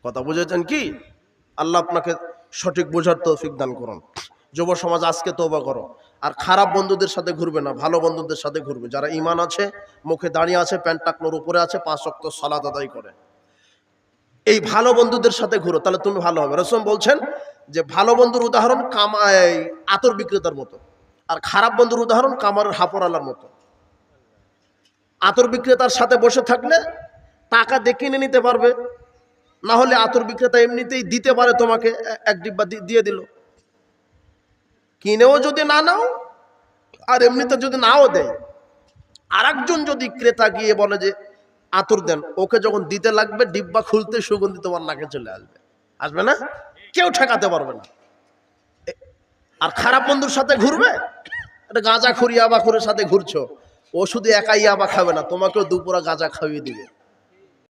কথা বুঝেছেন কি? আল্লাহ আপনাকে সঠিক বোঝার তৌফিক দান করুন। যুব সমাজ আজকে তওবা করো, আর খারাপ বন্ধুদের সাথে ঘুরবে না, ভালো বন্ধুদের সাথে ঘুরবে, যারা ঈমান আছে, মুখে দাঁড়িয়ে আছে, প্যান্ট টাকনোর উপরে আছে, 5 ওয়াক্ত সালাত আদায় করে। এই ভালো বন্ধুদের সাথে ঘুরো, তাহলে তুমি ভালো হবে। রাসূল বলছেন যে ভালো বন্ধুর উদাহরণ আতর বিক্রেতার মতো, আর খারাপ বন্ধুর উদাহরণ কামারের হাপড়ালার মতো। আতর বিক্রেতার সাথে বসে থাকলে টাকা দিয়ে কিনে নিতে পারবে, না হলে আতর বিক্রেতা এমনিতেই দিতে পারে তোমাকে, এক ডিব্বা দিয়ে দিল। কিনেও যদি না নাও, আর এমনিতে যদি নাও দেয়, আরেকজন যদি ক্রেতা গিয়ে বলে যে আতর দেন, ওকে যখন দিতে লাগবে ডিব্বা খুলতে সুগন্ধি তোমার নাকে চলে আসবে, আসবে না? কেউ ঠেকাতে পারবে না। আর খারাপ বন্ধুর সাথে ঘুরবে, একটা গাঁজা খুরি আবাখুরের সাথে ঘুরছো, ও শুধু একাই আবা খাবে না, তোমাকেও দুপুরা গাঁজা খাইয়ে দিবে।